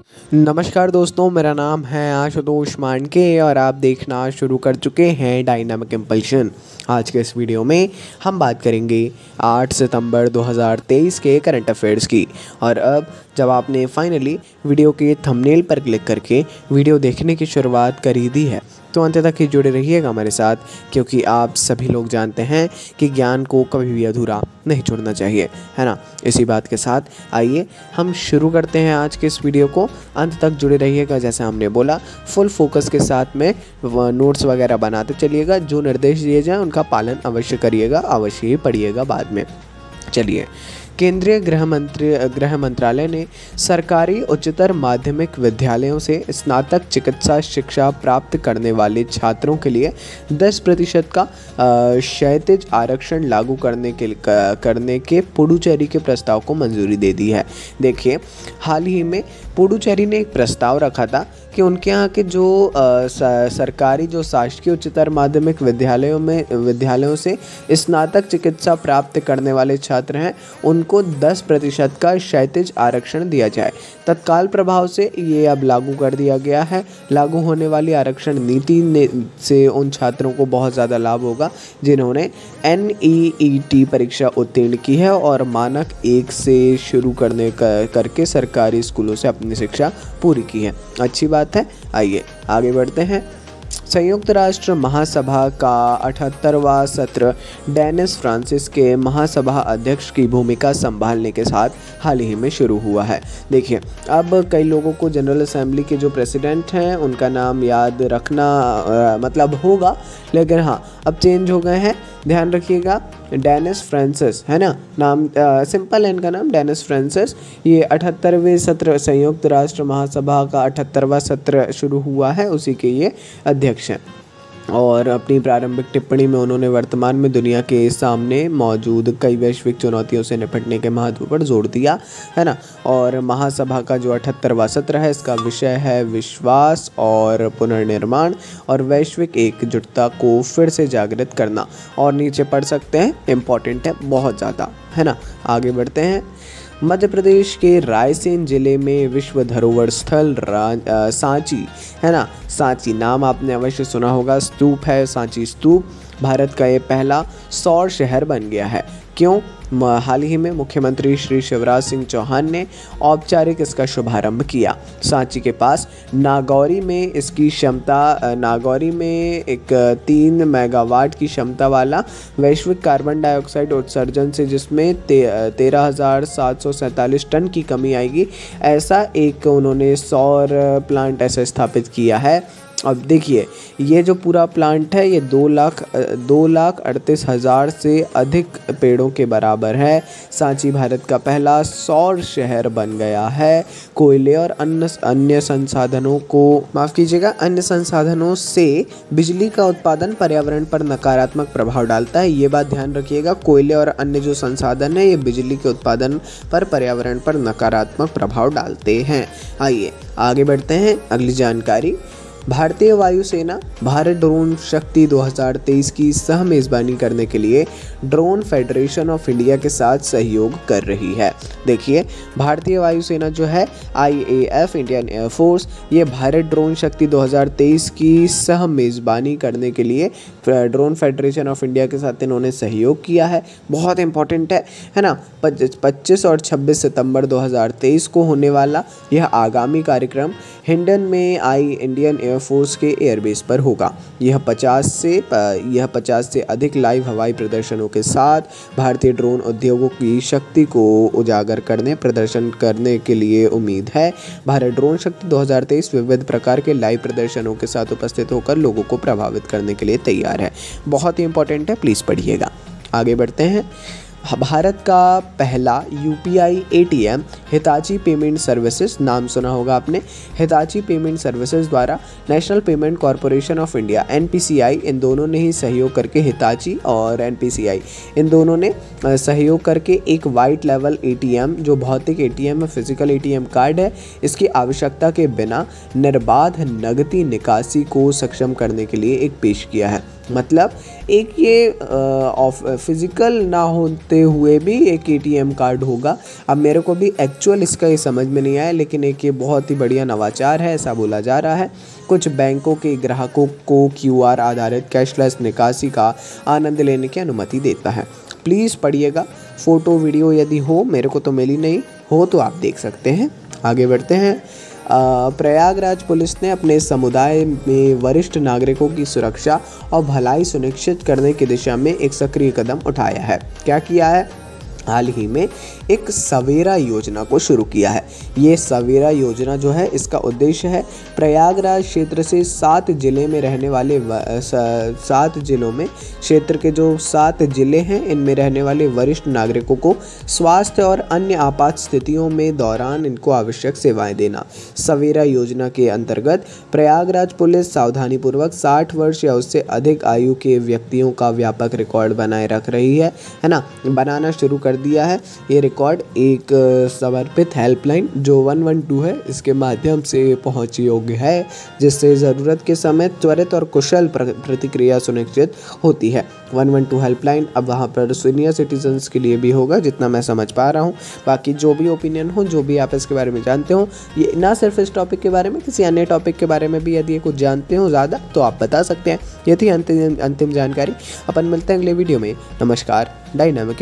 नमस्कार दोस्तों, मेरा नाम है आशुतोष मांडके और आप देखना शुरू कर चुके हैं डायनामिक इम्पल्शन। आज के इस वीडियो में हम बात करेंगे 8 सितंबर 2023 के करंट अफेयर्स की। और अब जब आपने फाइनली वीडियो के थंबनेल पर क्लिक करके वीडियो देखने की शुरुआत कर ही दी है तो अंत तक ही जुड़े रहिएगा हमारे साथ, क्योंकि आप सभी लोग जानते हैं कि ज्ञान को कभी भी अधूरा नहीं छोड़ना चाहिए, है ना। इसी बात के साथ आइए हम शुरू करते हैं आज के इस वीडियो को। अंत तक जुड़े रहिएगा, जैसे हमने बोला फुल फोकस के साथ में नोट्स वगैरह बनाते चलिएगा। जो निर्देश दिए जाएँ उनका पालन अवश्य करिएगा, अवश्य ही पढ़िएगा बाद में। चलिए, केंद्रीय गृह मंत्रालय ने सरकारी उच्चतर माध्यमिक विद्यालयों से स्नातक चिकित्सा शिक्षा प्राप्त करने वाले छात्रों के लिए 10% का क्षैतिज आरक्षण लागू करने के पुडुचेरी के प्रस्ताव को मंजूरी दे दी है। देखिए, हाल ही में पुडुचेरी ने एक प्रस्ताव रखा था कि उनके यहाँ के जो सरकारी जो शासकीय उच्चतर माध्यमिक विद्यालयों से स्नातक चिकित्सा प्राप्त करने वाले छात्र हैं, उनको 10% का क्षैतिज आरक्षण दिया जाए। तत्काल प्रभाव से ये अब लागू कर दिया गया है। लागू होने वाली आरक्षण नीति से उन छात्रों को बहुत ज़्यादा लाभ होगा जिन्होंने NEET परीक्षा उत्तीर्ण की है और मानक 1 से शुरू करके सरकारी स्कूलों से अपनी शिक्षा पूरी की है। अच्छी बात है। आइए आगे बढ़ते हैं। संयुक्त राष्ट्र महासभा का 78वां सत्र डेनिस फ्रांसिस के महासभा अध्यक्ष की भूमिका संभालने के साथ हाल ही में शुरू हुआ है। देखिए, अब कई लोगों को जनरल असेंबली के जो प्रेसिडेंट हैं उनका नाम याद रखना मतलब होगा, लेकिन हाँ अब चेंज हो गए हैं, ध्यान रखिएगा। डेनिस फ्रांसिस है ना नाम, सिंपल है इनका नाम, डेनिस फ्रांसिस। ये 78वें सत्र, संयुक्त राष्ट्र महासभा का 78वां सत्र शुरू हुआ है, उसी के ये अध्यक्ष हैं। और अपनी प्रारंभिक टिप्पणी में उन्होंने वर्तमान में दुनिया के सामने मौजूद कई वैश्विक चुनौतियों से निपटने के महत्व पर जोर दिया, है ना। और महासभा का जो 78वां सत्र है, इसका विषय है विश्वास और पुनर्निर्माण और वैश्विक एकजुटता को फिर से जागृत करना। और नीचे पढ़ सकते हैं, इम्पॉर्टेंट है बहुत ज़्यादा, है ना। आगे बढ़ते हैं। मध्य प्रदेश के रायसेन जिले में विश्व धरोहर स्थल सांची, है ना, सांची नाम आपने अवश्य सुना होगा, स्तूप है सांची स्तूप। भारत का ये पहला सौर शहर बन गया है। क्यों? हाल ही में मुख्यमंत्री श्री शिवराज सिंह चौहान ने औपचारिक इसका शुभारंभ किया। सांची के पास नागौरी में इसकी क्षमता, नागौरी में एक 3 मेगावाट की क्षमता वाला वैश्विक कार्बन डाइऑक्साइड उत्सर्जन से जिसमें 13,747 टन की कमी आएगी, ऐसा एक उन्होंने सौर प्लांट ऐसा स्थापित किया है। अब देखिए, ये जो पूरा प्लांट है ये 2,38,000 से अधिक पेड़ों के बराबर है। सांची भारत का पहला सौर शहर बन गया है। कोयले और अन्य संसाधनों से बिजली का उत्पादन पर्यावरण पर नकारात्मक प्रभाव डालता है। ये बात ध्यान रखिएगा, कोयले और अन्य जो संसाधन है ये बिजली के उत्पादन पर पर्यावरण पर नकारात्मक प्रभाव डालते हैं। आइए आगे बढ़ते हैं। अगली जानकारी, भारतीय वायुसेना भारत ड्रोन शक्ति 2023 की सह मेज़बानी करने के लिए ड्रोन फेडरेशन ऑफ इंडिया के साथ सहयोग कर रही है। देखिए, भारतीय वायुसेना जो है IAF, इंडियन एयरफोर्स, ये भारत ड्रोन शक्ति 2023 की सह मेज़बानी करने के लिए ड्रोन फेडरेशन ऑफ इंडिया के साथ इन्होंने सहयोग किया है। बहुत इंपॉर्टेंट है ना। 25 और 26 सितंबर 2023 को होने वाला यह आगामी कार्यक्रम हिंडन में इंडियन एयरफोर्स के एयरबेस पर होगा। यह 50 से अधिक लाइव हवाई प्रदर्शनों के साथ भारतीय ड्रोन उद्योगों की शक्ति को उजागर प्रदर्शन करने के लिए उम्मीद है। भारत ड्रोन शक्ति 2023 विविध प्रकार के लाइव प्रदर्शनों के साथ उपस्थित होकर लोगों को प्रभावित करने के लिए तैयार है। बहुत ही इंपॉर्टेंट है, प्लीज़ पढ़िएगा। आगे बढ़ते हैं। भारत का पहला UPI ATM Hitachi payment services, नाम सुना होगा आपने, हिताची पेमेंट सर्विसेज द्वारा national payment corporation of India NPCI, इन दोनों ने ही सहयोग करके, हिताची और NPCI इन दोनों ने सहयोग करके एक वाइट लेवल ATM, जो भौतिक ATM है, फिजिकल ATM कार्ड है, इसकी आवश्यकता के बिना निर्बाध नगदी निकासी को सक्षम करने के लिए एक पेश किया है। मतलब एक ये फिज़िकल ना होते हुए भी एक एटीएम कार्ड होगा। अब मेरे को भी एक्चुअल इसका ये समझ में नहीं आया, लेकिन एक ये बहुत ही बढ़िया नवाचार है ऐसा बोला जा रहा है। कुछ बैंकों के ग्राहकों को क्यूआर आधारित कैशलेस निकासी का आनंद लेने की अनुमति देता है। प्लीज़ पढ़िएगा, फ़ोटो वीडियो यदि हो, मेरे को तो मिली नहीं हो तो आप देख सकते हैं। आगे बढ़ते हैं। प्रयागराज पुलिस ने अपने समुदाय में वरिष्ठ नागरिकों की सुरक्षा और भलाई सुनिश्चित करने की दिशा में एक सक्रिय कदम उठाया है। क्या किया है? हाल ही में एक सवेरा योजना को शुरू किया है। ये सवेरा योजना जो है इसका उद्देश्य है प्रयागराज क्षेत्र से 7 जिले में रहने वाले 7 जिलों में क्षेत्र के जो 7 जिले हैं इनमें रहने वाले वरिष्ठ नागरिकों को स्वास्थ्य और अन्य आपात स्थितियों में दौरान इनको आवश्यक सेवाएं देना। सवेरा योजना के अंतर्गत प्रयागराज पुलिस सावधानीपूर्वक 60 वर्ष या उससे अधिक आयु के व्यक्तियों का व्यापक रिकॉर्ड बनाए रख रही है ना, बनाना शुरू कर दिया है। ये रिकॉर्ड एक समर्पित हेल्पलाइन जो 112 है इसके माध्यम से पहुंच योग्य है, जिससे ज़रूरत के समय त्वरित और कुशल प्रतिक्रिया सुनिश्चित होती है। 112 हेल्पलाइन अब वहाँ पर सीनियर सिटीजन्स के लिए भी होगा, जितना मैं समझ पा रहा हूँ। बाकी जो भी ओपिनियन हो, जो भी आप इसके बारे में जानते हो, ये ना सिर्फ इस टॉपिक के बारे में, किसी अन्य टॉपिक के बारे में भी यदि कुछ जानते हो ज़्यादा तो आप बता सकते हैं। ये थी अंतिम जानकारी। अपन मिलते हैं अगले वीडियो में। नमस्कार। डायनामिक